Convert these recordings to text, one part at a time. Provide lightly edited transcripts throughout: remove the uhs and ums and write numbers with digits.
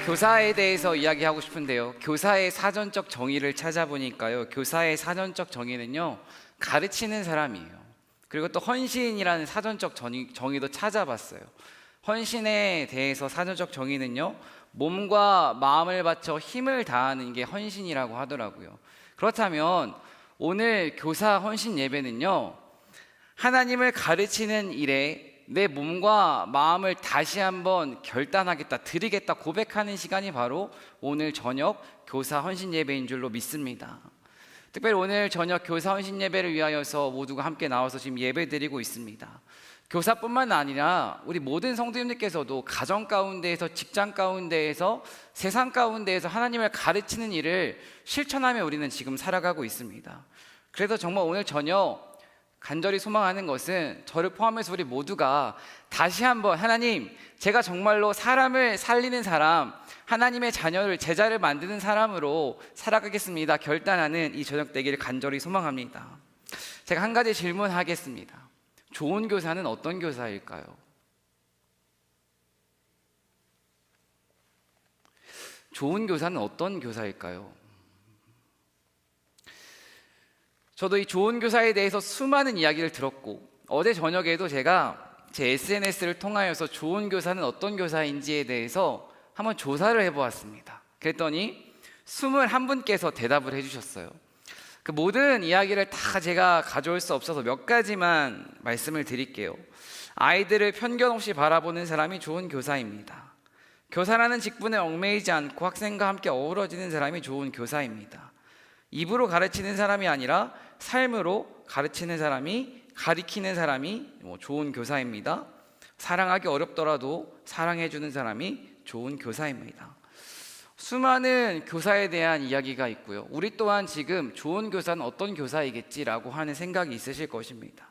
교사에 대해서 이야기하고 싶은데요, 교사의 사전적 정의를 찾아보니까요, 교사의 사전적 정의는요, 가르치는 사람이에요. 그리고 또 헌신이라는 사전적 정의도 찾아봤어요. 헌신에 대해서 사전적 정의는요, 몸과 마음을 바쳐 힘을 다하는 게 헌신이라고 하더라고요. 그렇다면 오늘 교사 헌신 예배는요, 하나님을 가르치는 일에 내 몸과 마음을 다시 한번 결단하겠다, 드리겠다 고백하는 시간이 바로 오늘 저녁 교사 헌신 예배인 줄로 믿습니다. 특별히 오늘 저녁 교사 헌신 예배를 위하여서 모두가 함께 나와서 지금 예배 드리고 있습니다. 교사뿐만 아니라 우리 모든 성도님들께서도 가정 가운데에서, 직장 가운데에서, 세상 가운데에서 하나님을 가르치는 일을 실천하며 우리는 지금 살아가고 있습니다. 그래서 정말 오늘 저녁 간절히 소망하는 것은 저를 포함해서 우리 모두가 다시 한번 하나님, 제가 정말로 사람을 살리는 사람, 하나님의 자녀를, 제자를 만드는 사람으로 살아가겠습니다 결단하는 이 저녁 되기를 간절히 소망합니다. 제가 한 가지 질문하겠습니다. 좋은 교사는 어떤 교사일까요? 좋은 교사는 어떤 교사일까요? 저도 이 좋은 교사에 대해서 수많은 이야기를 들었고, 어제 저녁에도 제가 제 SNS를 통하여서 좋은 교사는 어떤 교사인지에 대해서 한번 조사를 해보았습니다. 그랬더니 21분께서 대답을 해주셨어요. 그 모든 이야기를 다 제가 가져올 수 없어서 몇 가지만 말씀을 드릴게요. 아이들을 편견 없이 바라보는 사람이 좋은 교사입니다. 교사라는 직분에 얽매이지 않고 학생과 함께 어우러지는 사람이 좋은 교사입니다. 입으로 가르치는 사람이 아니라 삶으로 가르치는 사람이, 가리키는 사람이 좋은 교사입니다. 사랑하기 어렵더라도 사랑해주는 사람이 좋은 교사입니다. 수많은 교사에 대한 이야기가 있고요, 우리 또한 지금 좋은 교사는 어떤 교사이겠지라고 하는 생각이 있으실 것입니다.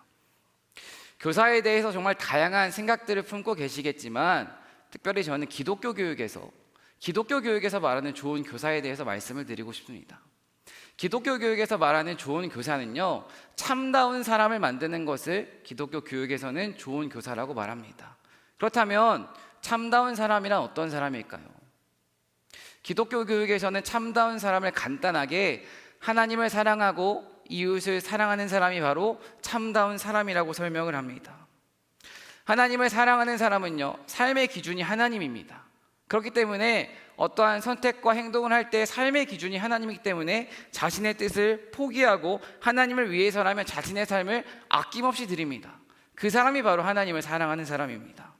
교사에 대해서 정말 다양한 생각들을 품고 계시겠지만, 특별히 저는 기독교 교육에서 말하는 좋은 교사에 대해서 말씀을 드리고 싶습니다. 기독교 교육에서 말하는 좋은 교사는요, 참다운 사람을 만드는 것을 기독교 교육에서는 좋은 교사라고 말합니다. 그렇다면 참다운 사람이란 어떤 사람일까요? 기독교 교육에서는 참다운 사람을 간단하게 하나님을 사랑하고 이웃을 사랑하는 사람이 바로 참다운 사람이라고 설명을 합니다. 하나님을 사랑하는 사람은요, 삶의 기준이 하나님입니다. 그렇기 때문에 어떠한 선택과 행동을 할 때 삶의 기준이 하나님이기 때문에 자신의 뜻을 포기하고 하나님을 위해서라면 자신의 삶을 아낌없이 드립니다. 그 사람이 바로 하나님을 사랑하는 사람입니다.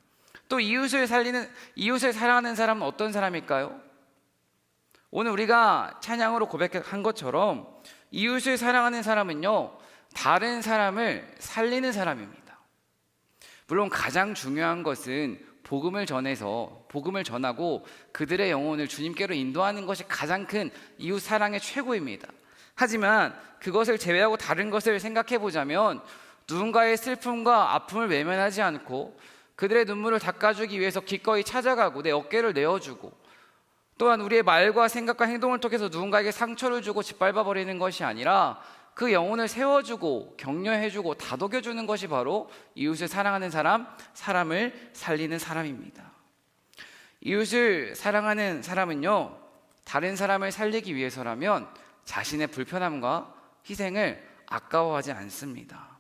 또 이웃을 사랑하는 사람은 어떤 사람일까요? 오늘 우리가 찬양으로 고백한 것처럼 이웃을 사랑하는 사람은요, 다른 사람을 살리는 사람입니다. 물론 가장 중요한 것은 복음을 전하고 그들의 영혼을 주님께로 인도하는 것이 가장 큰 이웃 사랑의 최고입니다. 하지만 그것을 제외하고 다른 것을 생각해 보자면, 누군가의 슬픔과 아픔을 외면하지 않고 그들의 눈물을 닦아주기 위해서 기꺼이 찾아가고 내 어깨를 내어주고, 또한 우리의 말과 생각과 행동을 통해서 누군가에게 상처를 주고 짓밟아 버리는 것이 아니라 그 영혼을 세워주고 격려해주고 다독여주는 것이 바로 이웃을 사랑하는 사람, 사람을 살리는 사람입니다. 이웃을 사랑하는 사람은요, 다른 사람을 살리기 위해서라면 자신의 불편함과 희생을 아까워하지 않습니다.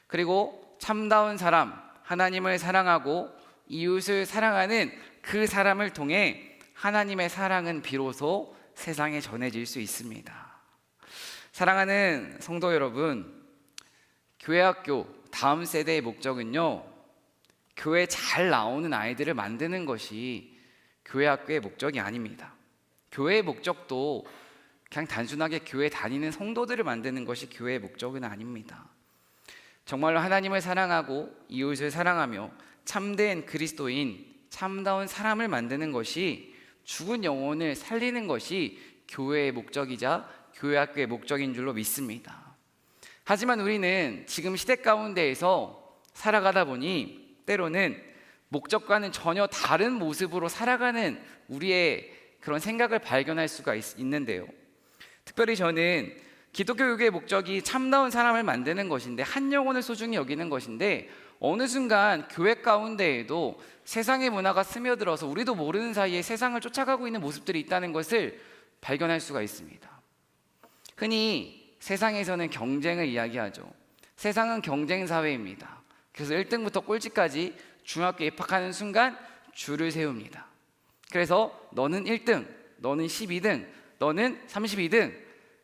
그리고 참다운 사람, 하나님을 사랑하고 이웃을 사랑하는 그 사람을 통해 하나님의 사랑은 비로소 세상에 전해질 수 있습니다. 사랑하는 성도 여러분, 교회학교 다음 세대의 목적은요, 교회 잘 나오는 아이들을 만드는 것이 교회학교의 목적이 아닙니다. 교회의 목적도 그냥 단순하게 교회 다니는 성도들을 만드는 것이 교회의 목적은 아닙니다. 정말로 하나님을 사랑하고 이웃을 사랑하며 참된 그리스도인, 참다운 사람을 만드는 것이, 죽은 영혼을 살리는 것이 교회의 목적이자 교회학교의 목적인 줄로 믿습니다. 하지만 우리는 지금 시대 가운데에서 살아가다 보니 때로는 목적과는 전혀 다른 모습으로 살아가는 우리의 그런 생각을 발견할 수가 있는데요, 특별히 저는 기독교 교육의 목적이 참다운 사람을 만드는 것인데, 한 영혼을 소중히 여기는 것인데, 어느 순간 교회 가운데에도 세상의 문화가 스며들어서 우리도 모르는 사이에 세상을 쫓아가고 있는 모습들이 있다는 것을 발견할 수가 있습니다. 흔히 세상에서는 경쟁을 이야기하죠. 세상은 경쟁 사회입니다. 그래서 1등부터 꼴찌까지 중학교에 입학하는 순간 줄을 세웁니다. 그래서 너는 1등, 너는 12등, 너는 32등.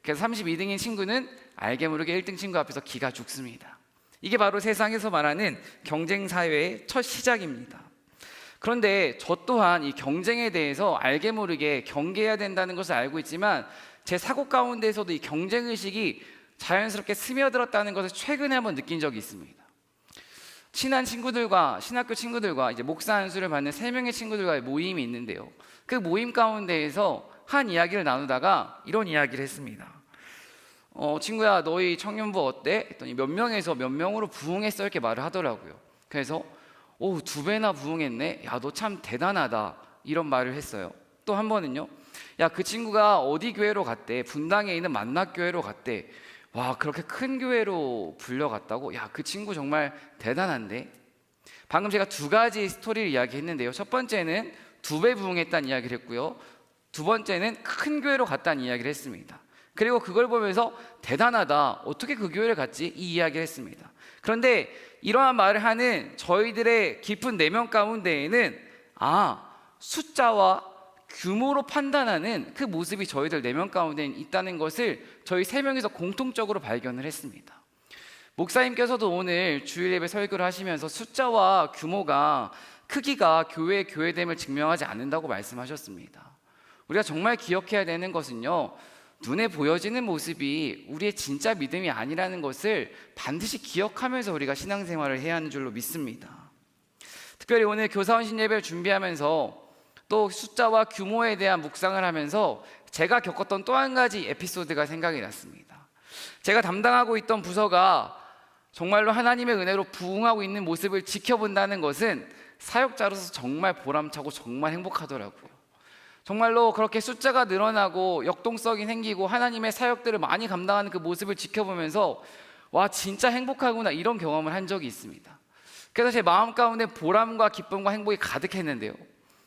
그래서 32등인 친구는 알게 모르게 1등 친구 앞에서 기가 죽습니다. 이게 바로 세상에서 말하는 경쟁 사회의 첫 시작입니다. 그런데 저 또한 이 경쟁에 대해서 알게 모르게 경계해야 된다는 것을 알고 있지만, 제 사고 가운데에서도 이 경쟁 의식이 자연스럽게 스며들었다는 것을 최근에 한번 느낀 적이 있습니다. 친한 친구들과, 신학교 친구들과 이제 목사 안수를 받는 3명의 친구들과의 모임이 있는데요, 그 모임 가운데에서 한 이야기를 나누다가 이런 이야기를 했습니다. 친구야, 너희 청년부 어때? 했더니 몇 명에서 몇 명으로 부흥했어, 이렇게 말을 하더라고요. 그래서 2배나 부흥했네? 야, 너 참 대단하다, 이런 말을 했어요. 또 한 번은요, 야, 그 친구가 어디 교회로 갔대? 분당에 있는 만락교회로 갔대. 와, 그렇게 큰 교회로 불려갔다고? 야, 그 친구 정말 대단한데? 방금 제가 2가지 스토리를 이야기했는데요, 첫 번째는 2배 부흥했다는 이야기를 했고요, 두 번째는 큰 교회로 갔다는 이야기를 했습니다. 그리고 그걸 보면서 대단하다, 어떻게 그 교회를 갔지? 이 이야기를 했습니다. 그런데 이러한 말을 하는 저희들의 깊은 내면 가운데에는 숫자와 규모로 판단하는 그 모습이 저희들 내면 가운데 있다는 것을 저희 3명이서 공통적으로 발견을 했습니다. 목사님께서도 오늘 주일 예배 설교를 하시면서 숫자와 규모가, 크기가 교회의 교회됨을 증명하지 않는다고 말씀하셨습니다. 우리가 정말 기억해야 되는 것은요, 눈에 보여지는 모습이 우리의 진짜 믿음이 아니라는 것을 반드시 기억하면서 우리가 신앙생활을 해야 하는 줄로 믿습니다. 특별히 오늘 교사원신 예배를 준비하면서 또 숫자와 규모에 대한 묵상을 하면서 제가 겪었던 또 한 가지 에피소드가 생각이 났습니다. 제가 담당하고 있던 부서가 정말로 하나님의 은혜로 부흥하고 있는 모습을 지켜본다는 것은 사역자로서 정말 보람차고 정말 행복하더라고요. 정말로 그렇게 숫자가 늘어나고 역동성이 생기고 하나님의 사역들을 많이 감당하는 그 모습을 지켜보면서 와, 진짜 행복하구나, 이런 경험을 한 적이 있습니다. 그래서 제 마음 가운데 보람과 기쁨과 행복이 가득했는데요,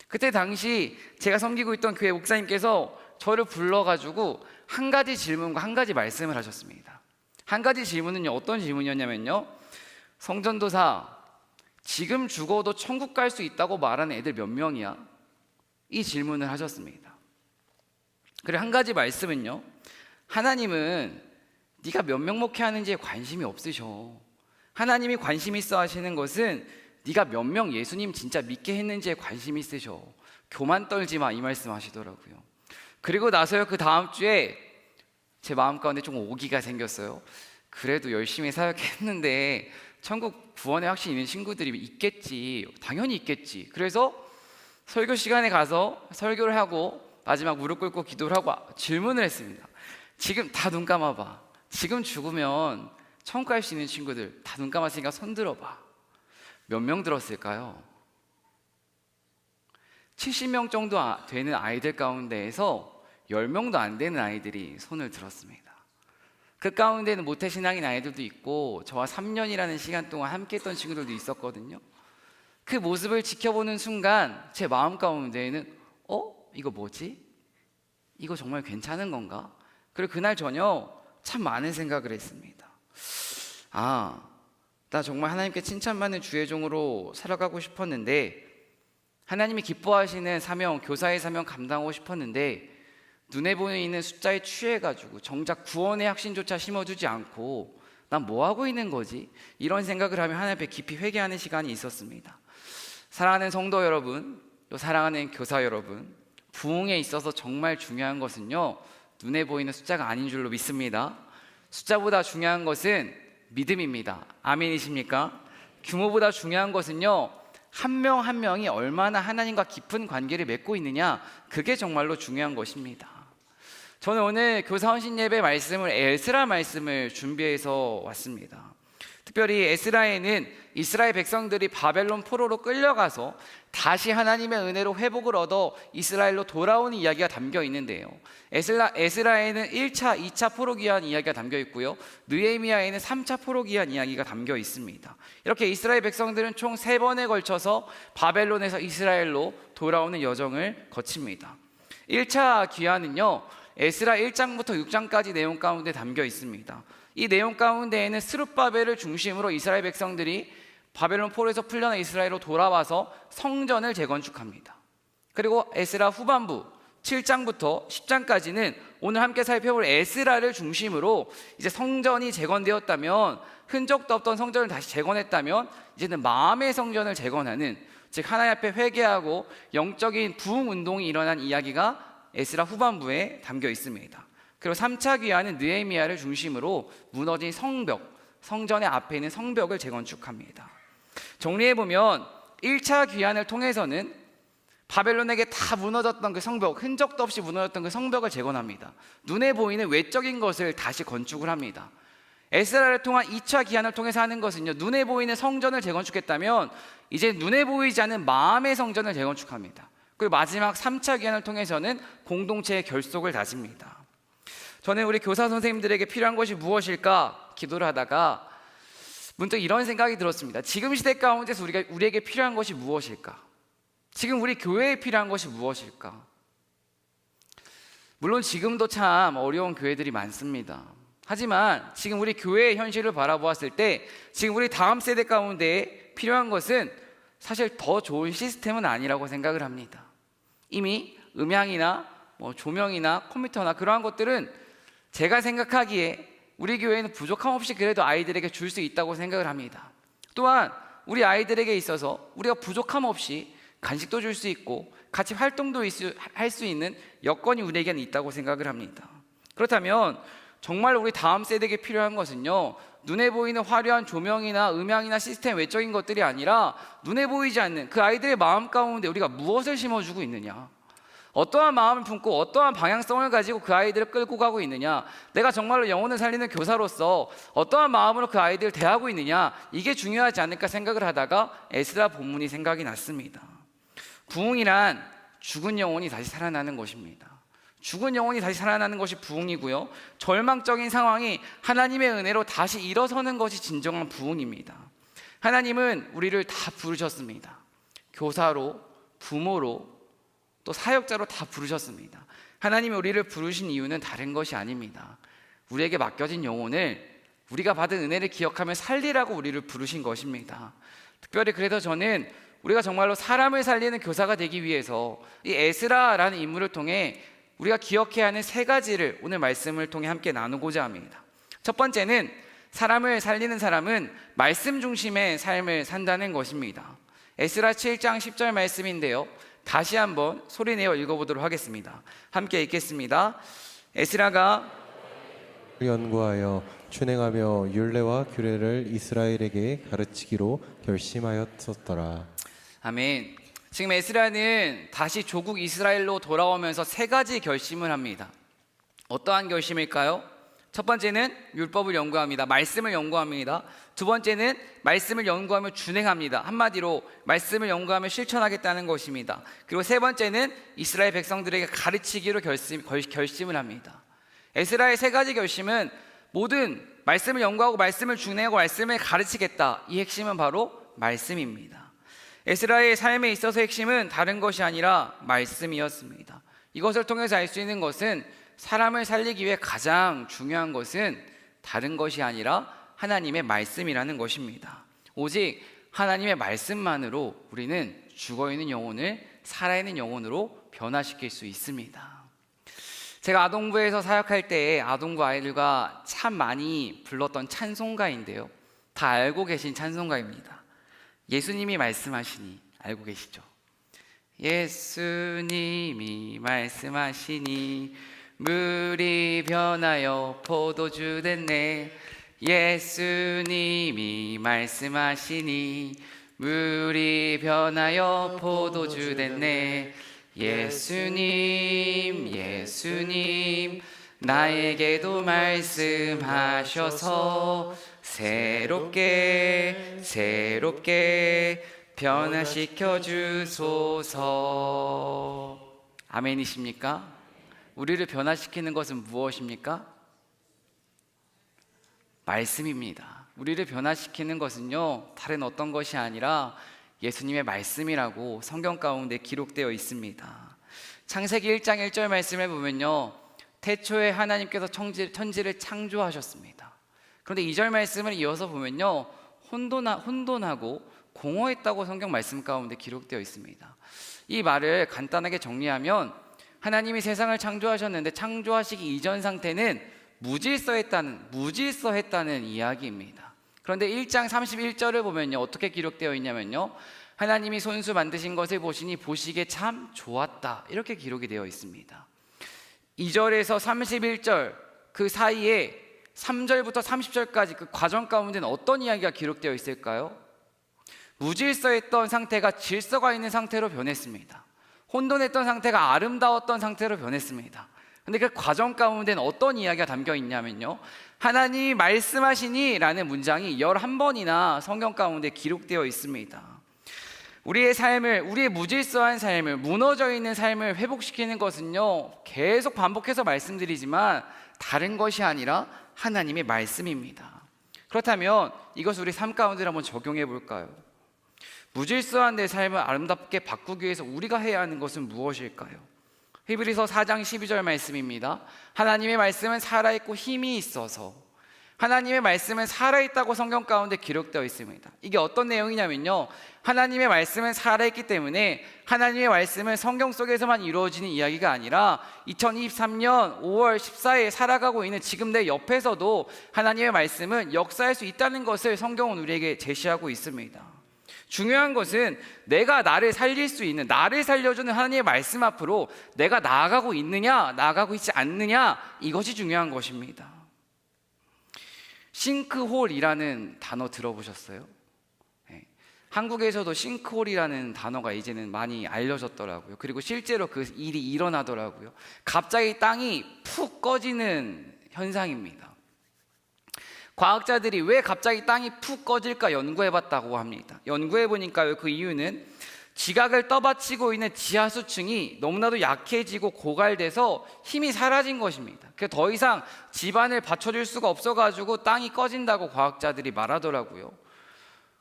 그때 당시 제가 섬기고 있던 교회 목사님께서 저를 불러가지고 한 가지 질문과 한 가지 말씀을 하셨습니다. 한 가지 질문은요, 어떤 질문이었냐면요, 성전도사, 지금 죽어도 천국 갈 수 있다고 말하는 애들 몇 명이야? 이 질문을 하셨습니다. 그리고 한 가지 말씀은요, 하나님은 네가 몇 명 목회하는지에 관심이 없으셔. 하나님이 관심 있어 하시는 것은 네가 몇 명 예수님 진짜 믿게 했는지에 관심이 있으셔. 교만 떨지 마, 이 말씀 하시더라고요. 그리고 나서요, 그 다음 주에 제 마음 가운데 좀 오기가 생겼어요. 그래도 열심히 사역했는데 천국 구원의 확신 있는 친구들이 있겠지, 당연히 있겠지. 그래서 설교 시간에 가서 설교를 하고 마지막 무릎 꿇고 기도를 하고 질문을 했습니다. 지금 다 눈 감아봐. 지금 죽으면 천국 갈 수 있는 친구들 다 눈 감았으니까 손 들어봐. 몇 명 들었을까요? 70명 정도 되는 아이들 가운데에서 10명도 안 되는 아이들이 손을 들었습니다. 그 가운데는 모태신앙인 아이들도 있고 저와 3년이라는 시간 동안 함께 했던 친구들도 있었거든요. 그 모습을 지켜보는 순간 제 마음 가운데에는 이거 뭐지? 이거 정말 괜찮은 건가? 그리고 그날 저녁 참 많은 생각을 했습니다. 나 정말 하나님께 칭찬받는 주의 종으로 살아가고 싶었는데, 하나님이 기뻐하시는 사명, 교사의 사명 감당하고 싶었는데 눈에 보이는 숫자에 취해가지고 정작 구원의 확신조차 심어주지 않고 난 뭐하고 있는 거지? 이런 생각을 하며 하나님 앞에 깊이 회개하는 시간이 있었습니다. 사랑하는 성도 여러분, 또 사랑하는 교사 여러분, 부흥에 있어서 정말 중요한 것은요, 눈에 보이는 숫자가 아닌 줄로 믿습니다. 숫자보다 중요한 것은 믿음입니다. 아멘이십니까? 규모보다 중요한 것은요, 한 명 한 명이 얼마나 하나님과 깊은 관계를 맺고 있느냐, 그게 정말로 중요한 것입니다. 저는 오늘 교사헌신 예배 말씀을 에스라 말씀을 준비해서 왔습니다. 특별히 에스라에는 이스라엘 백성들이 바벨론 포로로 끌려가서 다시 하나님의 은혜로 회복을 얻어 이스라엘로 돌아오는 이야기가 담겨 있는데요. 에스라에는 1차, 2차 포로 귀환 이야기가 담겨 있고요. 느헤미야에는 3차 포로 귀환 이야기가 담겨 있습니다. 이렇게 이스라엘 백성들은 총 3번에 걸쳐서 바벨론에서 이스라엘로 돌아오는 여정을 거칩니다. 1차 귀환은요, 에스라 1장부터 6장까지 내용 가운데 담겨 있습니다. 이 내용 가운데에는 스룹바벨을 중심으로 이스라엘 백성들이 바벨론 포로에서 풀려난 이스라엘로 돌아와서 성전을 재건축합니다. 그리고 에스라 후반부 7장부터 10장까지는 오늘 함께 살펴볼 에스라를 중심으로 이제 성전이 재건되었다면, 흔적도 없던 성전을 다시 재건했다면 이제는 마음의 성전을 재건하는, 즉 하나님 앞에 회개하고 영적인 부흥 운동이 일어난 이야기가 에스라 후반부에 담겨 있습니다. 그리고 3차 귀환은 느헤미야를 중심으로 무너진 성벽, 성전의 앞에 있는 성벽을 재건축합니다. 정리해보면 1차 귀환을 통해서는 바벨론에게 다 무너졌던 그 성벽, 흔적도 없이 무너졌던 그 성벽을 재건합니다. 눈에 보이는 외적인 것을 다시 건축을 합니다. 에스라를 통한 2차 귀환을 통해서 하는 것은요, 눈에 보이는 성전을 재건축했다면 이제 눈에 보이지 않는 마음의 성전을 재건축합니다. 그리고 마지막 3차 귀환을 통해서는 공동체의 결속을 다집니다. 저는 우리 교사 선생님들에게 필요한 것이 무엇일까 기도를 하다가 문득 이런 생각이 들었습니다. 지금 시대 가운데서 우리에게 필요한 것이 무엇일까? 지금 우리 교회에 필요한 것이 무엇일까? 물론 지금도 참 어려운 교회들이 많습니다. 하지만 지금 우리 교회의 현실을 바라보았을 때 지금 우리 다음 세대 가운데 필요한 것은 사실 더 좋은 시스템은 아니라고 생각을 합니다. 이미 음향이나 조명이나 컴퓨터나 그러한 것들은 제가 생각하기에 우리 교회는 부족함 없이 그래도 아이들에게 줄 수 있다고 생각을 합니다. 또한 우리 아이들에게 있어서 우리가 부족함 없이 간식도 줄 수 있고 같이 활동도 할 수 있는 여건이 우리에게는 있다고 생각을 합니다. 그렇다면 정말 우리 다음 세대에게 필요한 것은요, 눈에 보이는 화려한 조명이나 음향이나 시스템 외적인 것들이 아니라 눈에 보이지 않는 그 아이들의 마음 가운데 우리가 무엇을 심어주고 있느냐, 어떠한 마음을 품고 어떠한 방향성을 가지고 그 아이들을 끌고 가고 있느냐, 내가 정말로 영혼을 살리는 교사로서 어떠한 마음으로 그 아이들을 대하고 있느냐, 이게 중요하지 않을까 생각을 하다가 에스라 본문이 생각이 났습니다. 부흥이란 죽은 영혼이 다시 살아나는 것입니다. 죽은 영혼이 다시 살아나는 것이 부흥이고요, 절망적인 상황이 하나님의 은혜로 다시 일어서는 것이 진정한 부흥입니다. 하나님은 우리를 다 부르셨습니다. 교사로, 부모로, 또 사역자로 다 부르셨습니다. 하나님이 우리를 부르신 이유는 다른 것이 아닙니다. 우리에게 맡겨진 영혼을 우리가 받은 은혜를 기억하며 살리라고 우리를 부르신 것입니다. 특별히 그래서 저는 우리가 정말로 사람을 살리는 교사가 되기 위해서 이 에스라라는 인물을 통해 우리가 기억해야 하는 3가지를 오늘 말씀을 통해 함께 나누고자 합니다. 첫 번째는 사람을 살리는 사람은 말씀 중심의 삶을 산다는 것입니다. 에스라 7장 10절 말씀인데요, 다시 한번 소리내어 읽어보도록 하겠습니다. 함께 읽겠습니다. 에스라가 연구하여 준행하며 율례와 규례를 이스라엘에게 가르치기로 결심하였었더라. 아멘. 지금 에스라는 다시 조국 이스라엘로 돌아오면서 3가지 결심을 합니다. 어떠한 결심일까요? 첫 번째는 율법을 연구합니다. 말씀을 연구합니다. 두 번째는 말씀을 연구하며 준행합니다. 한마디로 말씀을 연구하며 실천하겠다는 것입니다. 그리고 세 번째는 이스라엘 백성들에게 가르치기로 결심을 합니다. 에스라의 3가지 결심은 모든 말씀을 연구하고 말씀을 준행하고 말씀을 가르치겠다, 이 핵심은 바로 말씀입니다. 에스라의 삶에 있어서 핵심은 다른 것이 아니라 말씀이었습니다. 이것을 통해서 알 수 있는 것은 사람을 살리기 위해 가장 중요한 것은 다른 것이 아니라 하나님의 말씀이라는 것입니다. 오직 하나님의 말씀만으로 우리는 죽어있는 영혼을 살아있는 영혼으로 변화시킬 수 있습니다. 제가 아동부에서 사역할 때 아동부 아이들과 참 많이 불렀던 찬송가인데요, 다 알고 계신 찬송가입니다. 예수님이 말씀하시니, 알고 계시죠? 예수님이 말씀하시니 물이 변하여 포도주 됐네. 예수님이 말씀하시니 물이 변하여 포도주 됐네. 예수님 예수님 나에게도 말씀하셔서 새롭게 변화시켜 주소서. 아멘이십니까? 우리를 변화시키는 것은 무엇입니까? 말씀입니다. 우리를 변화시키는 것은요, 다른 어떤 것이 아니라 예수님의 말씀이라고 성경 가운데 기록되어 있습니다. 창세기 1장 1절 말씀을 보면요, 태초에 하나님께서 천지를 창조하셨습니다. 그런데 2절 말씀을 이어서 보면요, 혼돈하고 공허했다고 성경 말씀 가운데 기록되어 있습니다. 이 말을 간단하게 정리하면 하나님이 세상을 창조하셨는데 창조하시기 이전 상태는 무질서했다는 이야기입니다. 그런데 1장 31절을 보면요, 어떻게 기록되어 있냐면요, 하나님이 손수 만드신 것을 보시니 보시기에 참 좋았다, 이렇게 기록이 되어 있습니다. 2절에서 31절 그 사이에 3절부터 30절까지 그 과정 가운데는 어떤 이야기가 기록되어 있을까요? 무질서했던 상태가 질서가 있는 상태로 변했습니다. 혼돈했던 상태가 아름다웠던 상태로 변했습니다. 근데 그 과정 가운데는 어떤 이야기가 담겨 있냐면요, 하나님이 말씀하시니 라는 문장이 11번이나 성경 가운데 기록되어 있습니다. 우리의 무질서한 삶을, 무너져 있는 삶을 회복시키는 것은요, 계속 반복해서 말씀드리지만 다른 것이 아니라 하나님의 말씀입니다. 그렇다면 이것을 우리 삶 가운데 한번 적용해 볼까요? 무질서한 내 삶을 아름답게 바꾸기 위해서 우리가 해야 하는 것은 무엇일까요? 히브리서 4장 12절 말씀입니다. 하나님의 말씀은 살아있고 힘이 있어서, 하나님의 말씀은 살아있다고 성경 가운데 기록되어 있습니다. 이게 어떤 내용이냐면요, 하나님의 말씀은 살아있기 때문에 하나님의 말씀은 성경 속에서만 이루어지는 이야기가 아니라 2023년 5월 14일 살아가고 있는 지금 내 옆에서도 하나님의 말씀은 역사할 수 있다는 것을 성경은 우리에게 제시하고 있습니다. 중요한 것은 내가 나를 살릴 수 있는, 나를 살려주는 하나님의 말씀 앞으로 내가 나아가고 있느냐, 나아가고 있지 않느냐, 이것이 중요한 것입니다. 싱크홀이라는 단어 들어보셨어요? 네. 한국에서도 싱크홀이라는 단어가 이제는 많이 알려졌더라고요. 그리고 실제로 그 일이 일어나더라고요. 갑자기 땅이 푹 꺼지는 현상입니다. 과학자들이 왜 갑자기 땅이 푹 꺼질까 연구해봤다고 합니다. 연구해보니까요, 그 이유는 지각을 떠받치고 있는 지하수층이 너무나도 약해지고 고갈돼서 힘이 사라진 것입니다. 그래서 더 이상 지반을 받쳐줄 수가 없어가지고 땅이 꺼진다고 과학자들이 말하더라고요.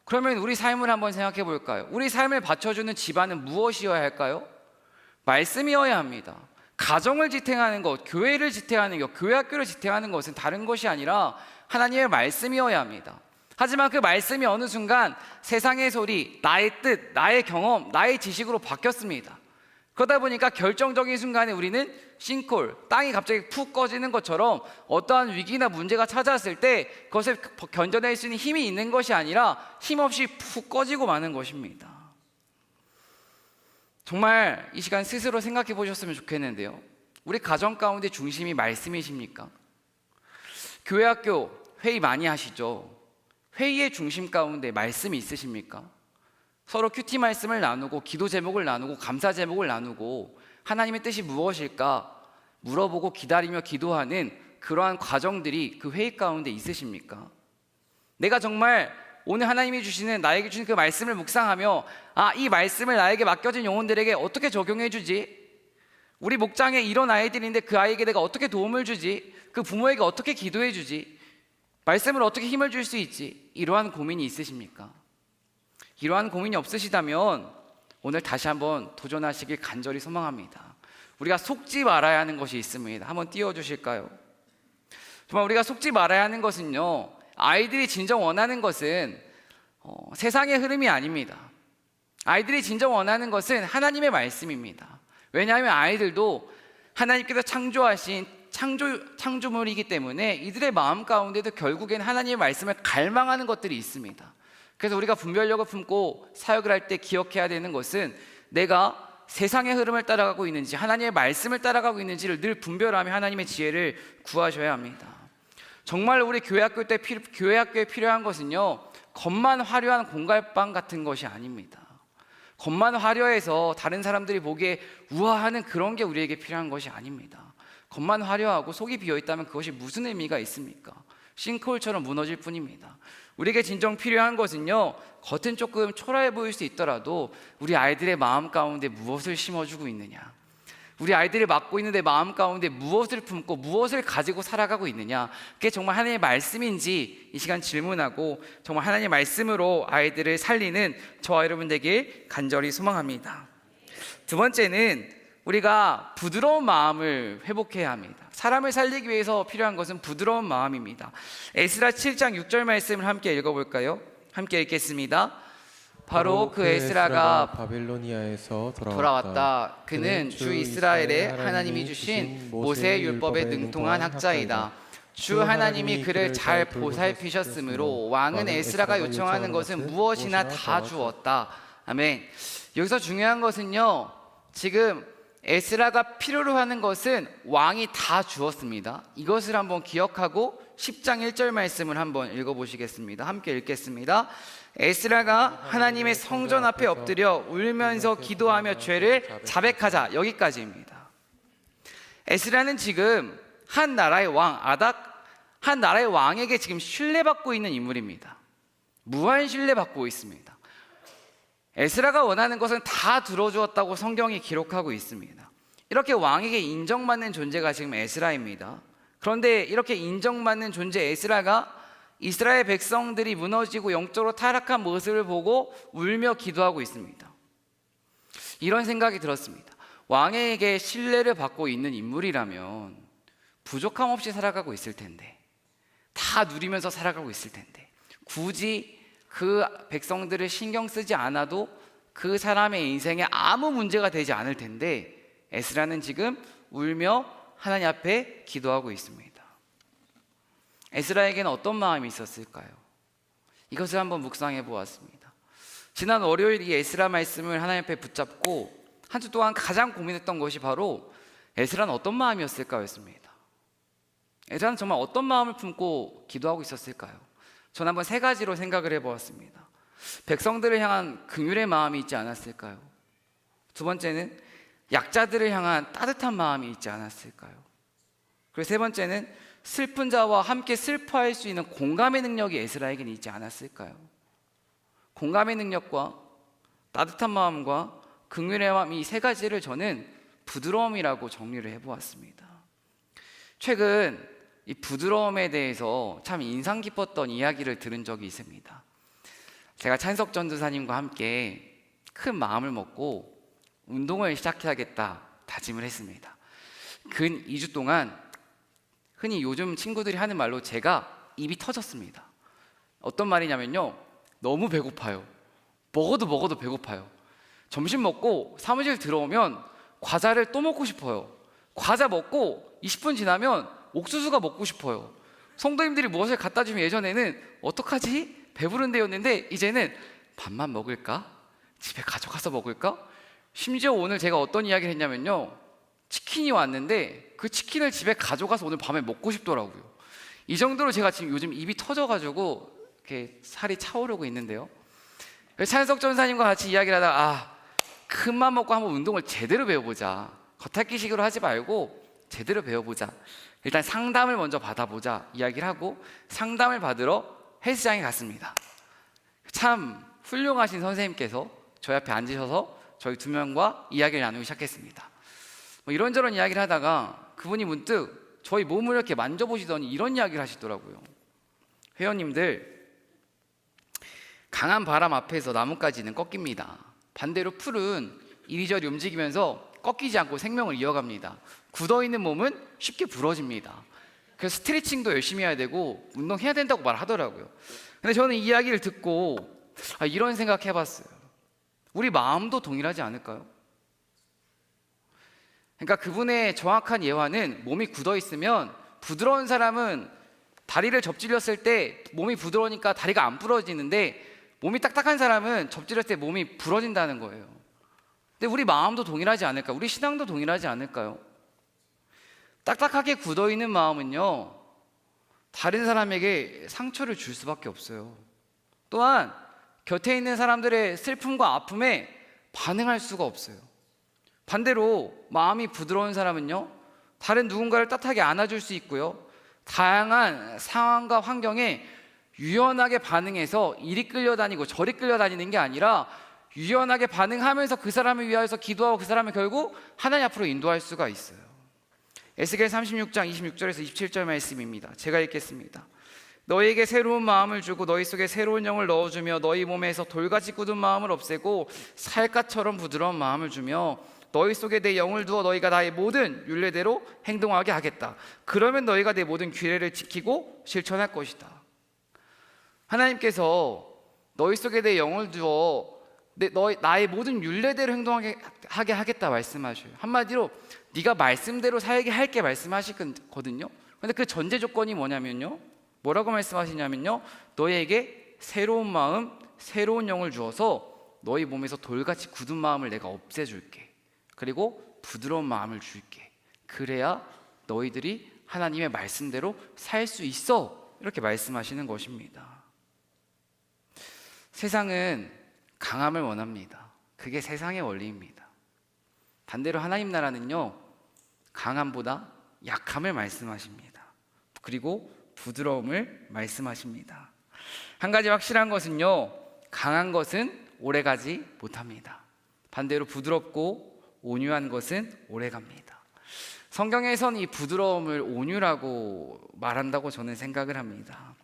그러면 우리 삶을 한번 생각해 볼까요? 우리 삶을 받쳐주는 지반은 무엇이어야 할까요? 말씀이어야 합니다. 가정을 지탱하는 것, 교회를 지탱하는 것, 교회 학교를 지탱하는 것은 다른 것이 아니라 하나님의 말씀이어야 합니다. 하지만 그 말씀이 어느 순간 세상의 소리, 나의 뜻, 나의 경험, 나의 지식으로 바뀌었습니다. 그러다 보니까 결정적인 순간에 우리는 싱크홀, 땅이 갑자기 푹 꺼지는 것처럼 어떠한 위기나 문제가 찾아왔을 때 그것을 견뎌낼 수 있는 힘이 있는 것이 아니라 힘없이 푹 꺼지고 마는 것입니다. 정말 이 시간 스스로 생각해 보셨으면 좋겠는데요, 우리 가정 가운데 중심이 말씀이십니까? 교회 학교 회의 많이 하시죠? 회의의 중심 가운데 말씀이 있으십니까? 서로 큐티 말씀을 나누고 기도 제목을 나누고 감사 제목을 나누고 하나님의 뜻이 무엇일까 물어보고 기다리며 기도하는 그러한 과정들이 그 회의 가운데 있으십니까? 내가 정말 오늘 하나님이 주시는, 나에게 주신 그 말씀을 묵상하며 이 말씀을 나에게 맡겨진 영혼들에게 어떻게 적용해 주지? 우리 목장에 이런 아이들인데 그 아이에게 내가 어떻게 도움을 주지? 그 부모에게 어떻게 기도해 주지? 말씀을 어떻게 힘을 줄 수 있지? 이러한 고민이 있으십니까? 이러한 고민이 없으시다면 오늘 다시 한번 도전하시길 간절히 소망합니다. 우리가 속지 말아야 하는 것이 있습니다. 한번 띄워주실까요? 정말 우리가 속지 말아야 하는 것은요, 아이들이 진정 원하는 것은 세상의 흐름이 아닙니다. 아이들이 진정 원하는 것은 하나님의 말씀입니다. 왜냐하면 아이들도 하나님께서 창조하신 창조물이기 때문에 이들의 마음 가운데도 결국엔 하나님의 말씀을 갈망하는 것들이 있습니다. 그래서 우리가 분별력을 품고 사역을 할 때 기억해야 되는 것은 내가 세상의 흐름을 따라가고 있는지 하나님의 말씀을 따라가고 있는지를 늘 분별하며 하나님의 지혜를 구하셔야 합니다. 정말 우리 교회 학교에 필요한 것은요, 겉만 화려한 공갈빵 같은 것이 아닙니다. 겉만 화려해서 다른 사람들이 보기에 우아하는 그런 게 우리에게 필요한 것이 아닙니다. 겉만 화려하고 속이 비어있다면 그것이 무슨 의미가 있습니까? 싱크홀처럼 무너질 뿐입니다. 우리에게 진정 필요한 것은요, 겉은 조금 초라해 보일 수 있더라도 우리 아이들의 마음 가운데 무엇을 심어주고 있느냐, 우리 아이들이 맡고 있는 내 마음 가운데 무엇을 품고 무엇을 가지고 살아가고 있느냐, 그게 정말 하나님의 말씀인지 이 시간 질문하고 정말 하나님의 말씀으로 아이들을 살리는 저와 여러분 되길 간절히 소망합니다. 두 번째는 우리가 부드러운 마음을 회복해야 합니다. 사람을 살리기 위해서 필요한 것은 부드러운 마음입니다. 에스라 7장 6절 말씀을 함께 읽어볼까요? 함께 읽겠습니다. 바로 그 에스라가 바빌로니아에서 돌아왔다. 그는 주 이스라엘의 하나님이 주신 모세의 율법에 능통한 학자이다. 주 하나님이 그를 잘 보살피셨으므로 왕은 에스라가 요청하는 것은 무엇이나 다 주었다. 아멘. 여기서 중요한 것은요, 지금 에스라가 필요로 하는 것은 왕이 다 주었습니다. 이것을 한번 기억하고 10장 1절 말씀을 한번 읽어보시겠습니다. 함께 읽겠습니다. 에스라가 하나님의 성전 앞에 엎드려 울면서 기도하며 죄를 자백하자. 여기까지입니다. 에스라는 지금 한 나라의 왕 한 나라의 왕에게 지금 신뢰받고 있는 인물입니다. 무한 신뢰받고 있습니다. 에스라가 원하는 것은 다 들어주었다고 성경이 기록하고 있습니다. 이렇게 왕에게 인정받는 존재가 지금 에스라입니다. 그런데 이렇게 인정받는 존재 에스라가 이스라엘 백성들이 무너지고 영적으로 타락한 모습을 보고 울며 기도하고 있습니다. 이런 생각이 들었습니다. 왕에게 신뢰를 받고 있는 인물이라면 부족함 없이 살아가고 있을 텐데, 다 누리면서 살아가고 있을 텐데, 굳이 그 백성들을 신경 쓰지 않아도 그 사람의 인생에 아무 문제가 되지 않을 텐데, 에스라는 지금 울며 하나님 앞에 기도하고 있습니다. 에스라에게는 어떤 마음이 있었을까요? 이것을 한번 묵상해 보았습니다. 지난 월요일 이 에스라 말씀을 하나님 앞에 붙잡고 한 주 동안 가장 고민했던 것이 바로 에스라는 어떤 마음이었을까였습니다. 에스라는 정말 어떤 마음을 품고 기도하고 있었을까요? 저는 한번 세 가지로 생각을 해보았습니다. 백성들을 향한 긍휼의 마음이 있지 않았을까요? 두 번째는 약자들을 향한 따뜻한 마음이 있지 않았을까요? 그리고 세 번째는 슬픈 자와 함께 슬퍼할 수 있는 공감의 능력이 에스라에게는 있지 않았을까요? 공감의 능력과 따뜻한 마음과 긍휼의 마음, 이 세 가지를 저는 부드러움이라고 정리를 해보았습니다. 최근 이 부드러움에 대해서 참 인상 깊었던 이야기를 들은 적이 있습니다. 제가 찬석 전도사님과 함께 큰 마음을 먹고 운동을 시작해야겠다 다짐을 했습니다. 근 2주 동안 흔히 요즘 친구들이 하는 말로 제가 입이 터졌습니다. 어떤 말이냐면요, 너무 배고파요. 먹어도 배고파요. 점심 먹고 사무실 들어오면 과자를 또 먹고 싶어요. 과자 먹고 20분 지나면 옥수수가 먹고 싶어요. 성도님들이 무엇을 갖다 주면 예전에는 어떡하지? 배부른데였는데 이제는 밥만 먹을까? 집에 가져가서 먹을까? 심지어 오늘 제가 어떤 이야기를 했냐면요, 치킨이 왔는데 그 치킨을 집에 가져가서 오늘 밤에 먹고 싶더라고요. 이 정도로 제가 지금 요즘 입이 터져가지고 이렇게 살이 차오르고 있는데요. 찬석 전사님과 같이 이야기를 하다가 큰맘 먹고 한번 운동을 제대로 배워보자. 겉핥기식으로 하지 말고 제대로 배워보자. 일단 상담을 먼저 받아보자 이야기를 하고 상담을 받으러 헬스장에 갔습니다. 참 훌륭하신 선생님께서 저희 앞에 앉으셔서 저희 두 명과 이야기를 나누기 시작했습니다. 이런저런 이야기를 하다가 그분이 문득 저희 몸을 이렇게 만져보시더니 이런 이야기를 하시더라고요. 회원님들, 강한 바람 앞에서 나뭇가지는 꺾입니다. 반대로 풀은 이리저리 움직이면서 꺾이지 않고 생명을 이어갑니다. 굳어있는 몸은 쉽게 부러집니다. 그래서 스트레칭도 열심히 해야 되고 운동해야 된다고 말하더라고요. 근데 저는 이 이야기를 듣고 이런 생각 해봤어요. 우리 마음도 동일하지 않을까요? 그러니까 그분의 정확한 예화는 몸이 굳어있으면 부드러운 사람은 다리를 접질렸을 때 몸이 부드러우니까 다리가 안 부러지는데 몸이 딱딱한 사람은 접질렸을 때 몸이 부러진다는 거예요. 근데 우리 마음도 동일하지 않을까요? 우리 신앙도 동일하지 않을까요? 딱딱하게 굳어있는 마음은요, 다른 사람에게 상처를 줄 수밖에 없어요. 또한 곁에 있는 사람들의 슬픔과 아픔에 반응할 수가 없어요. 반대로 마음이 부드러운 사람은요, 다른 누군가를 따뜻하게 안아줄 수 있고요, 다양한 상황과 환경에 유연하게 반응해서 이리 끌려다니고 저리 끌려다니는 게 아니라 유연하게 반응하면서 그 사람을 위하여서 기도하고 그 사람을 결국 하나님 앞으로 인도할 수가 있어요. 에스겔 36장 26절에서 27절 말씀입니다. 제가 읽겠습니다. 너희에게 새로운 마음을 주고 너희 속에 새로운 영을 넣어주며 너희 몸에서 돌같이 굳은 마음을 없애고 살갗처럼 부드러운 마음을 주며 너희 속에 내 영을 두어 너희가 나의 모든 율례대로 행동하게 하겠다. 그러면 너희가 내 모든 규례를 지키고 실천할 것이다. 하나님께서 너희 속에 내 영을 두어 나의 모든 율례대로 행동하게 하겠다 말씀하셔요. 한마디로 네가 말씀대로 살게 할게 말씀하시거든요. 근데 그 전제 조건이 뭐냐면요, 뭐라고 말씀하시냐면요, 너희에게 새로운 마음, 새로운 영을 주어서 너희 몸에서 돌같이 굳은 마음을 내가 없애줄게. 그리고 부드러운 마음을 줄게. 그래야 너희들이 하나님의 말씀대로 살 수 있어. 이렇게 말씀하시는 것입니다. 세상은 강함을 원합니다. 그게 세상의 원리입니다. 반대로 하나님 나라는요, 강함보다 약함을 말씀하십니다. 그리고 부드러움을 말씀하십니다. 한 가지 확실한 것은요, 강한 것은 오래가지 못합니다. 반대로 부드럽고 온유한 것은 오래갑니다. 성경에선 이 부드러움을 온유라고 말한다고 저는 생각을 합니다.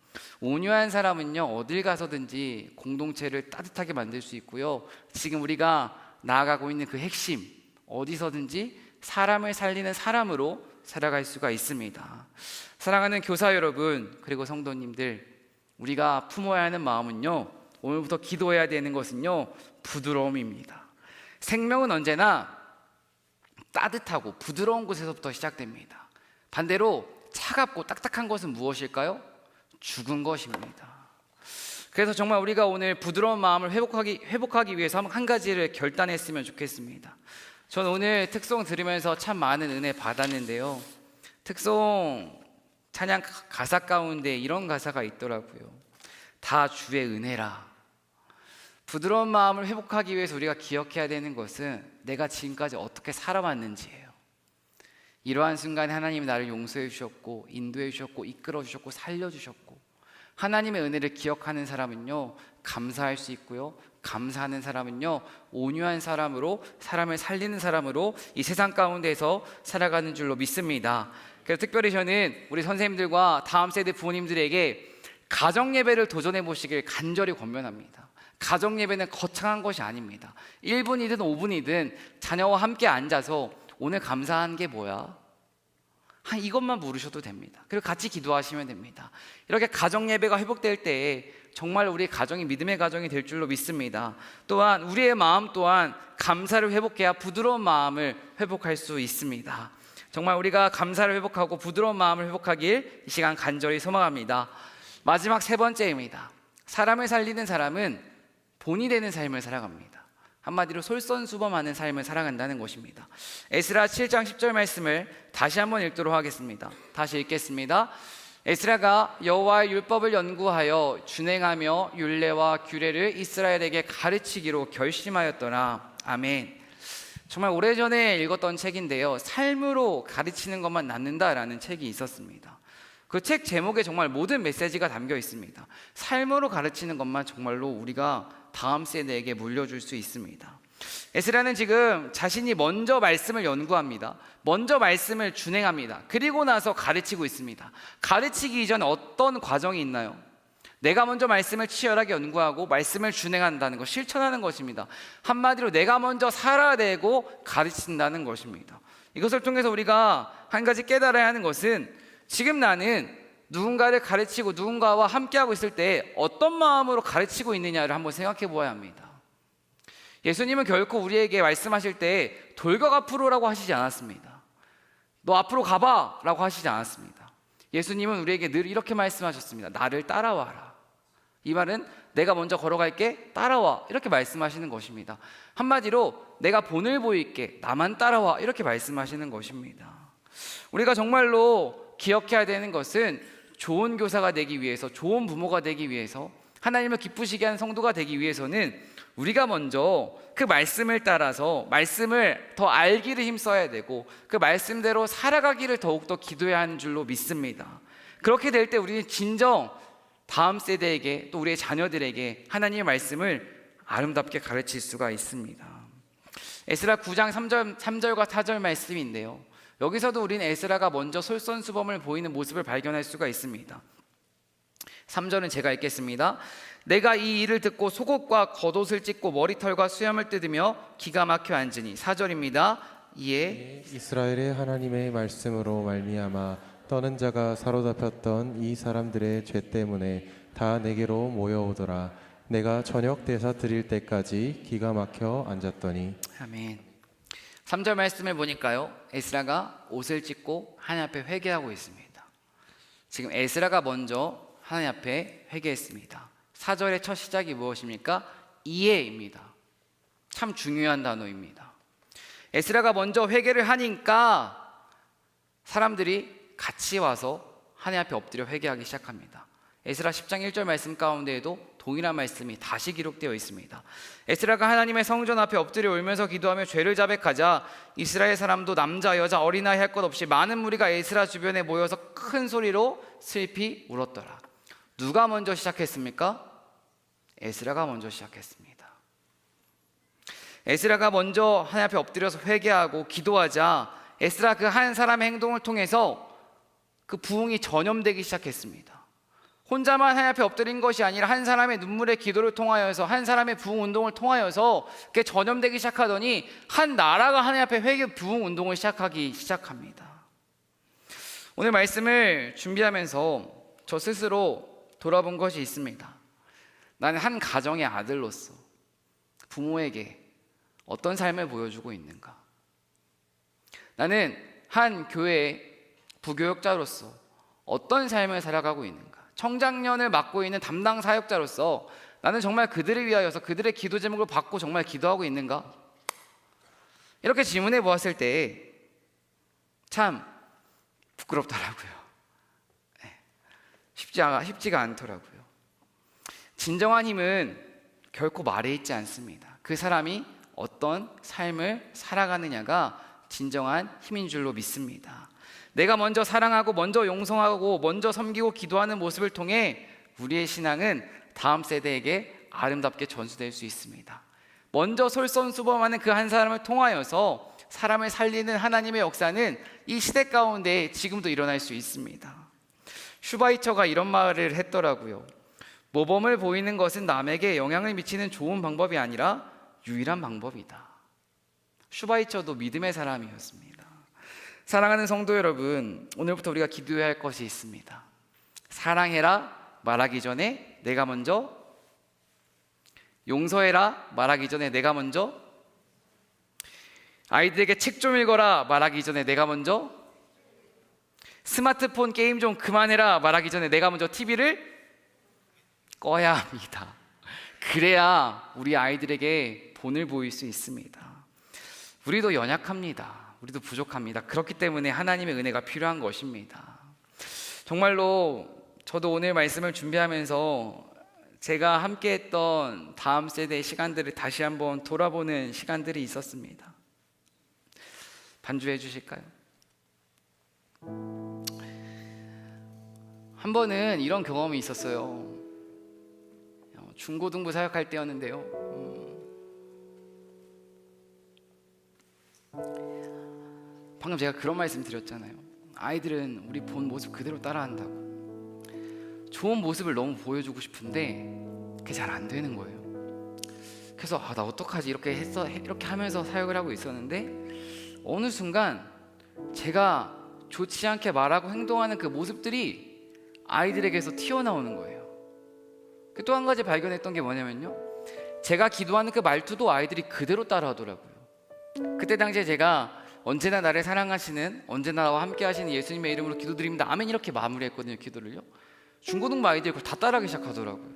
온유한 사람은요, 어딜 가서든지 공동체를 따뜻하게 만들 수 있고요, 지금 우리가 나아가고 있는 그 핵심, 어디서든지 사람을 살리는 사람으로 살아갈 수가 있습니다. 사랑하는 교사 여러분, 그리고 성도님들, 우리가 품어야 하는 마음은요, 오늘부터 기도해야 되는 것은요, 부드러움입니다. 생명은 언제나 따뜻하고 부드러운 곳에서부터 시작됩니다. 반대로 차갑고 딱딱한 것은 무엇일까요? 죽은 것입니다. 그래서 정말 우리가 오늘 부드러운 마음을 회복하기 위해서 한 가지를 결단했으면 좋겠습니다. 저는 오늘 특송 들으면서 참 많은 은혜 받았는데요, 특송 찬양 가사 가운데 이런 가사가 있더라고요. 다 주의 은혜라. 부드러운 마음을 회복하기 위해서 우리가 기억해야 되는 것은 내가 지금까지 어떻게 살아왔는지예요. 이러한 순간에 하나님이 나를 용서해 주셨고 인도해 주셨고 이끌어 주셨고 살려 주셨고, 하나님의 은혜를 기억하는 사람은요, 감사할 수 있고요, 감사하는 사람은요, 온유한 사람으로, 사람을 살리는 사람으로 이 세상 가운데서 살아가는 줄로 믿습니다. 그래서 특별히 저는 우리 선생님들과 다음 세대 부모님들에게 가정 예배를 도전해 보시길 간절히 권면합니다. 가정 예배는 거창한 것이 아닙니다. 1분이든 5분이든 자녀와 함께 앉아서 오늘 감사한 게 뭐야? 이것만 물으셔도 됩니다. 그리고 같이 기도하시면 됩니다. 이렇게 가정 예배가 회복될 때 정말 우리 가정이 믿음의 가정이 될 줄로 믿습니다. 또한 우리의 마음 또한 감사를 회복해야 부드러운 마음을 회복할 수 있습니다. 정말 우리가 감사를 회복하고 부드러운 마음을 회복하길 이 시간 간절히 소망합니다. 마지막 세 번째입니다. 사람을 살리는 사람은 본이 되는 삶을 살아갑니다. 한마디로 솔선수범하는 삶을 살아간다는 것입니다. 에스라 7장 10절 말씀을 다시 한번 읽도록 하겠습니다. 다시 읽겠습니다. 에스라가 여호와의 율법을 연구하여 준행하며 율례와 규례를 이스라엘에게 가르치기로 결심하였더라. 아멘. 정말 오래전에 읽었던 책인데요, 삶으로 가르치는 것만 낫는다라는 책이 있었습니다. 그 책 제목에 정말 모든 메시지가 담겨 있습니다. 삶으로 가르치는 것만 정말로 우리가 다음 세대에게 물려줄 수 있습니다. 에스라는 지금 자신이 먼저 말씀을 연구합니다. 먼저 말씀을 준행합니다. 그리고 나서 가르치고 있습니다. 가르치기 이전에 어떤 과정이 있나요? 내가 먼저 말씀을 치열하게 연구하고 말씀을 준행한다는 것, 실천하는 것입니다. 한마디로 내가 먼저 살아내고 가르친다는 것입니다. 이것을 통해서 우리가 한 가지 깨달아야 하는 것은, 지금 나는 누군가를 가르치고 누군가와 함께하고 있을 때 어떤 마음으로 가르치고 있느냐를 한번 생각해 보아야 합니다. 예수님은 결코 우리에게 말씀하실 때 돌격 앞으로라고 하시지 않았습니다. 너 앞으로 가봐 라고 하시지 않았습니다. 예수님은 우리에게 늘 이렇게 말씀하셨습니다. 나를 따라와라. 이 말은 내가 먼저 걸어갈게, 따라와, 이렇게 말씀하시는 것입니다. 한마디로 내가 본을 보일게, 나만 따라와, 이렇게 말씀하시는 것입니다. 우리가 정말로 기억해야 되는 것은 좋은 교사가 되기 위해서, 좋은 부모가 되기 위해서, 하나님을 기쁘시게 하는 성도가 되기 위해서는 우리가 먼저 그 말씀을 따라서 말씀을 더 알기를 힘써야 되고 그 말씀대로 살아가기를 더욱더 기도해야 하는 줄로 믿습니다. 그렇게 될 때 우리는 진정 다음 세대에게 또 우리의 자녀들에게 하나님의 말씀을 아름답게 가르칠 수가 있습니다. 에스라 9장 3절과 4절 말씀인데요, 여기서도 우리는 에스라가 먼저 솔선수범을 보이는 모습을 발견할 수가 있습니다. 3절은 제가 읽겠습니다. 내가 이 일을 듣고 속옷과 겉옷을 찢고 머리털과 수염을 뜯으며 기가 막혀 앉으니. 4절입니다. 이에 이스라엘의 하나님의 말씀으로 말미암아 떠는 자가 사로잡혔던 이 사람들의 죄 때문에 다 내게로 모여오더라. 내가 저녁 대사 드릴 때까지 기가 막혀 앉았더니. 아멘. 3절 말씀을 보니까요, 에스라가 옷을 찢고 하나님 앞에 회개하고 있습니다. 지금 에스라가 먼저 하나님 앞에 회개했습니다. 4절의 첫 시작이 무엇입니까? 이해입니다. 참 중요한 단어입니다. 에스라가 먼저 회개를 하니까 사람들이 같이 와서 하나님 앞에 엎드려 회개하기 시작합니다. 에스라 10장 1절 말씀 가운데에도 동일한 말씀이 다시 기록되어 있습니다. 에스라가 하나님의 성전 앞에 엎드려 울면서 기도하며 죄를 자백하자 이스라엘 사람도 남자 여자 어린아이 할 것 없이 많은 무리가 에스라 주변에 모여서 큰 소리로 슬피 울었더라. 누가 먼저 시작했습니까? 에스라가 먼저 시작했습니다. 에스라가 먼저 하나님 앞에 엎드려서 회개하고 기도하자 에스라 그 한 사람의 행동을 통해서 그 부흥이 전염되기 시작했습니다. 혼자만 하나님 앞에 엎드린 것이 아니라 한 사람의 눈물의 기도를 통하여서, 한 사람의 부흥 운동을 통하여서 그게 전염되기 시작하더니 한 나라가 하나님 앞에 회개 부흥 운동을 시작합니다. 오늘 말씀을 준비하면서 저 스스로 돌아본 것이 있습니다. 나는 한 가정의 아들로서 부모에게 어떤 삶을 보여주고 있는가? 나는 한 교회의 부교역자로서 어떤 삶을 살아가고 있는가? 청장년을 맡고 있는 담당 사역자로서 나는 정말 그들을 위하여서 그들의 기도 제목을 받고 정말 기도하고 있는가? 이렇게 질문해 보았을 때 참 부끄럽더라고요. 쉽지가 않더라고요. 진정한 힘은 결코 말에 있지 않습니다. 그 사람이 어떤 삶을 살아가느냐가 진정한 힘인 줄로 믿습니다. 내가 먼저 사랑하고 먼저 용서하고 먼저 섬기고 기도하는 모습을 통해 우리의 신앙은 다음 세대에게 아름답게 전수될 수 있습니다. 먼저 솔선수범하는 그 한 사람을 통하여서 사람을 살리는 하나님의 역사는 이 시대 가운데 지금도 일어날 수 있습니다. 슈바이처가 이런 말을 했더라고요. 모범을 보이는 것은 남에게 영향을 미치는 좋은 방법이 아니라 유일한 방법이다. 슈바이처도 믿음의 사람이었습니다. 사랑하는 성도 여러분, 오늘부터 우리가 기도해야 할 것이 있습니다. 사랑해라 말하기 전에 내가 먼저, 용서해라 말하기 전에 내가 먼저, 아이들에게 책 좀 읽어라 말하기 전에 내가 먼저, 스마트폰 게임 좀 그만해라 말하기 전에 내가 먼저 TV를 꺼야 합니다. 그래야 우리 아이들에게 본을 보일 수 있습니다. 우리도 연약합니다. 우리도 부족합니다. 그렇기 때문에 하나님의 은혜가 필요한 것입니다. 정말로 저도 오늘 말씀을 준비하면서 제가 함께했던 다음 세대의 시간들을 다시 한번 돌아보는 시간들이 있었습니다. 반주해 주실까요? 한 번은 이런 경험이 있었어요. 중고등부 사역할 때였는데요. 방금 제가 그런 말씀 드렸잖아요. 아이들은 우리 본 모습 그대로 따라한다고. 좋은 모습을 너무 보여주고 싶은데 그게 잘 안 되는 거예요. 그래서 나 어떡하지 이렇게 하면서 사역을 하고 있었는데 어느 순간 제가 좋지 않게 말하고 행동하는 그 모습들이 아이들에게서 튀어나오는 거예요. 또 한 가지 발견했던 게 뭐냐면요, 제가 기도하는 그 말투도 아이들이 그대로 따라하더라고요. 그때 당시에 제가 언제나 나를 사랑하시는, 언제나 나와 함께 하시는 예수님의 이름으로 기도드립니다 아멘 이렇게 마무리했거든요, 기도를요. 중고등부 아이들이 그걸 다 따라하기 시작하더라고요.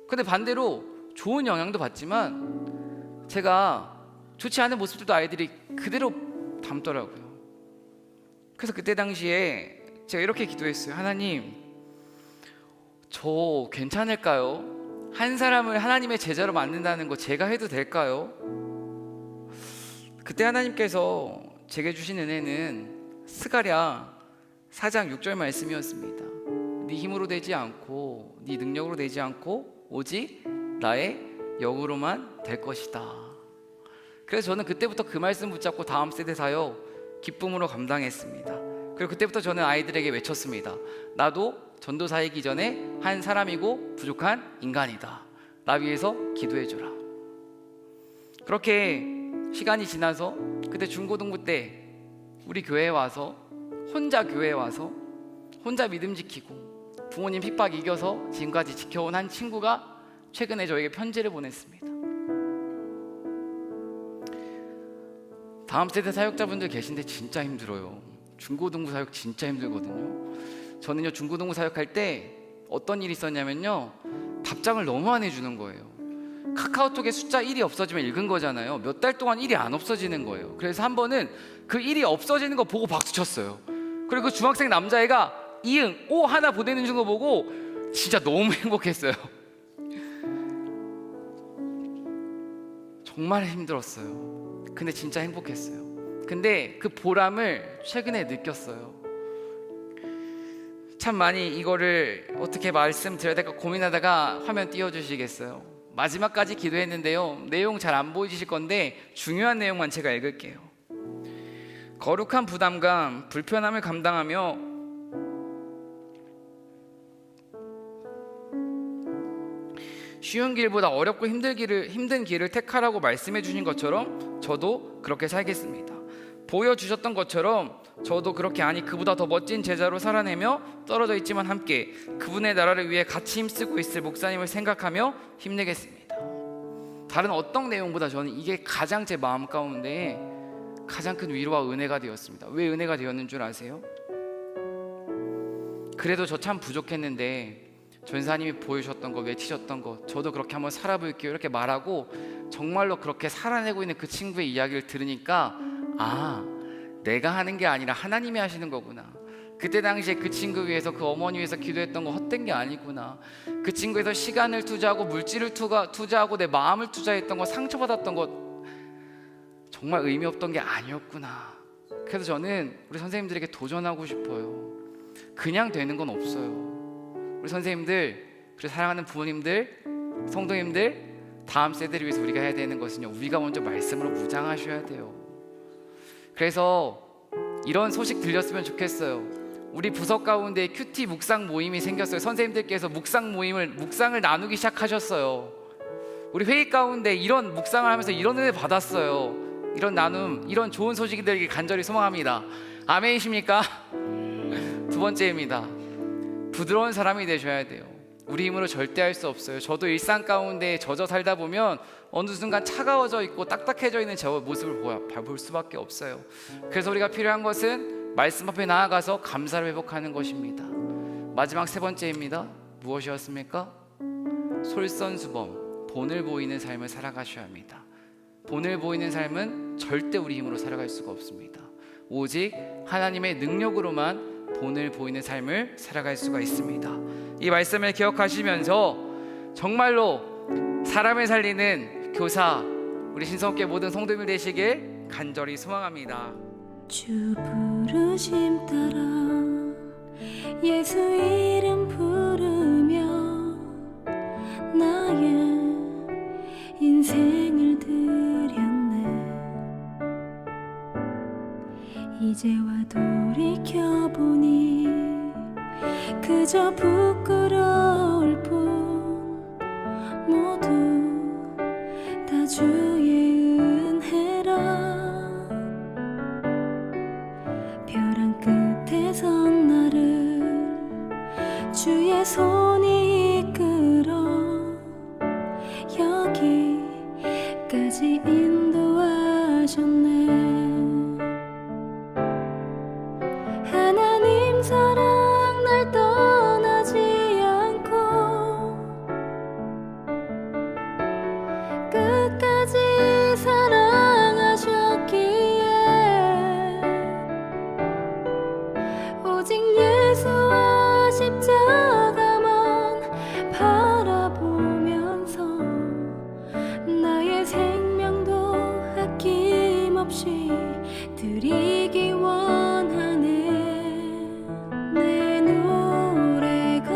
근데 반대로 좋은 영향도 받지만 제가 좋지 않은 모습들도 아이들이 그대로 담더라고요. 그래서 그때 당시에 제가 이렇게 기도했어요. 하나님, 저 괜찮을까요? 한 사람을 하나님의 제자로 만든다는 거 제가 해도 될까요? 그때 하나님께서 제게 주신 은혜는 스가랴 4장 6절 말씀이었습니다. 네 힘으로 되지 않고 네 능력으로 되지 않고 오직 나의 영으로만 될 것이다. 그래서 저는 그때부터 그 말씀 붙잡고 다음 세대 사역 기쁨으로 감당했습니다. 그리고 그때부터 저는 아이들에게 외쳤습니다. 나도 전도사이기 전에 한 사람이고 부족한 인간이다. 나 위해서 기도해줘라. 그렇게 시간이 지나서 그때 중고등부 때 우리 교회에 와서 혼자 교회에 와서 혼자 믿음 지키고 부모님 핍박 이겨서 지금까지 지켜온 한 친구가 최근에 저에게 편지를 보냈습니다. 다음 세대 사역자분들 계신데 진짜 힘들어요. 중고등부 사역 진짜 힘들거든요. 저는요 중고등부 사역할 때 어떤 일이 있었냐면요, 답장을 너무 안 해주는 거예요. 카카오톡에 숫자 1이 없어지면 읽은 거잖아요. 몇 달 동안 1이 안 없어지는 거예요. 그래서 한 번은 그 1이 없어지는 거 보고 박수 쳤어요. 그리고 그 중학생 남자애가 이응 오 하나 보내는 거 보고 진짜 너무 행복했어요. 정말 힘들었어요. 근데 진짜 행복했어요. 근데 그 보람을 최근에 느꼈어요. 참 많이 이거를 어떻게 말씀드려야 될까 고민하다가 화면 띄워주시겠어요? 마지막까지 기도했는데요, 내용 잘 안 보이실 건데 중요한 내용만 제가 읽을게요. 거룩한 부담감, 불편함을 감당하며 쉬운 길보다 어렵고 힘든 길을 택하라고 말씀해 주신 것처럼 저도 그렇게 살겠습니다. 보여주셨던 것처럼 저도 그렇게, 아니 그보다 더 멋진 제자로 살아내며 떨어져 있지만 함께 그분의 나라를 위해 같이 힘쓰고 있을 목사님을 생각하며 힘내겠습니다. 다른 어떤 내용보다 저는 이게 가장 제 마음 가운데 가장 큰 위로와 은혜가 되었습니다. 왜 은혜가 되었는 줄 아세요? 그래도 저 참 부족했는데 전사님이 보여주셨던 거, 외치셨던 거, 저도 그렇게 한번 살아볼게요 이렇게 말하고 정말로 그렇게 살아내고 있는 그 친구의 이야기를 들으니까, 아, 내가 하는 게 아니라 하나님이 하시는 거구나. 그때 당시에 그 친구 위해서, 그 어머니 위해서 기도했던 거 헛된 게 아니구나. 그 친구에서 시간을 투자하고 물질을 투자하고 내 마음을 투자했던 거, 상처받았던 거 정말 의미 없던 게 아니었구나. 그래서 저는 우리 선생님들에게 도전하고 싶어요. 그냥 되는 건 없어요. 우리 선생님들, 그리고 사랑하는 부모님들, 성도님들, 다음 세대를 위해서 우리가 해야 되는 것은요, 우리가 먼저 말씀으로 무장하셔야 돼요. 그래서 이런 소식 들렸으면 좋겠어요. 우리 부서 가운데 큐티 묵상 모임이 생겼어요. 선생님들께서 묵상을 나누기 시작하셨어요. 우리 회의 가운데 이런 묵상을 하면서 이런 은혜 받았어요. 이런 나눔, 이런 좋은 소식이 되길 간절히 소망합니다. 아멘이십니까? 두 번째입니다. 부드러운 사람이 되셔야 돼요. 우리 힘으로 절대 할 수 없어요. 저도 일상 가운데 젖어 살다 보면 어느 순간 차가워져 있고 딱딱해져 있는 제 모습을 볼 수밖에 없어요. 그래서 우리가 필요한 것은 말씀 앞에 나아가서 감사를 회복하는 것입니다. 마지막 세 번째입니다. 무엇이었습니까? 솔선수범, 본을 보이는 삶을 살아가셔야 합니다. 본을 보이는 삶은 절대 우리 힘으로 살아갈 수가 없습니다. 오직 하나님의 능력으로만 본을 보이는 삶을 살아갈 수가 있습니다. 이 말씀을 기억하시면서 정말로 사람을 살리는 교사, 우리 신성교회 모든 성도님들 되시길 간절히 소망합니다. 주 부르심 따라 예수 이름 부르며 나의 인생을 드렸네. 이제와 돌이켜보니 그저 부끄러울 뿐 모두 다 주의 은혜라. 벼랑 끝에선 나를 주의 손이 이끌어 여기까지 인도하셨네. 하나님 사랑 날 떠나지 않고 끝까지 사랑하셨기에 오직 예수와 십자가만 바라보면서 나의 생명도 아낌없이 드리기 원하네. 내 노래가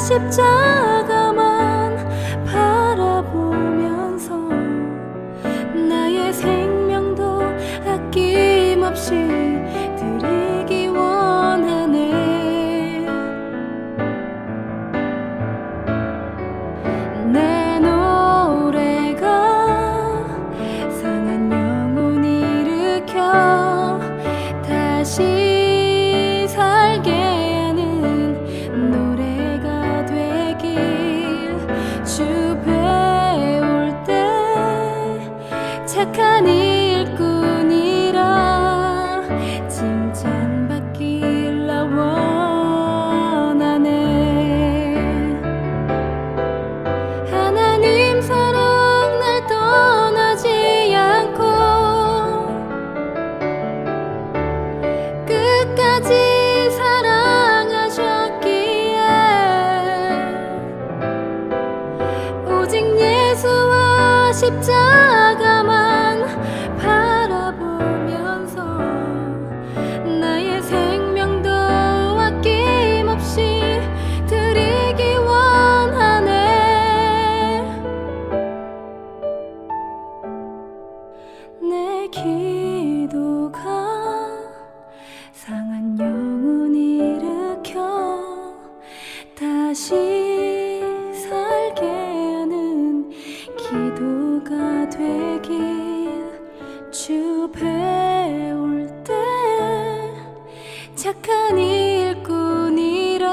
십자가만 바라보면서 나의 생명도 아낌없이 드리기 원하네. 내 노래가 상한 영혼 일으켜 다시 살게 하는 노래가 되길. 주 배울 때 착한 일꾼이라 칭찬받길 나 원하네. 하나님 사랑 날 떠나지 않고 끝까지 사랑하셨기에 오직 예수와 십자가만 바라보면서 나의 생명도 아낌없이 드리기 원하네. 내 기도가 상한 영혼 일으켜 다시 살게 하는 기도가 되길. 주 배울 때 착한 일꾼이라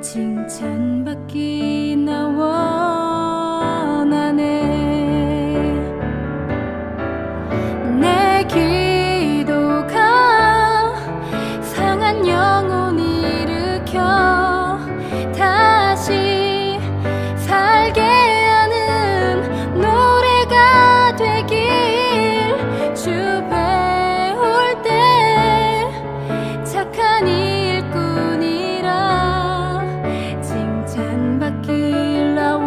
칭찬받기 나 원하네. 내 기도가 상한 영혼 일으켜 다시 살게 하는 노래가 되길. 주 배울 때 착한 일꾼이라 칭찬받길 나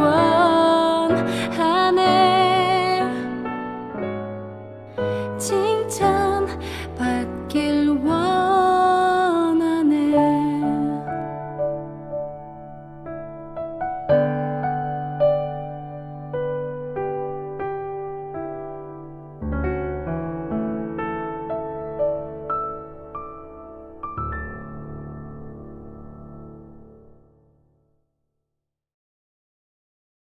원하네. 칭찬받길 원하네.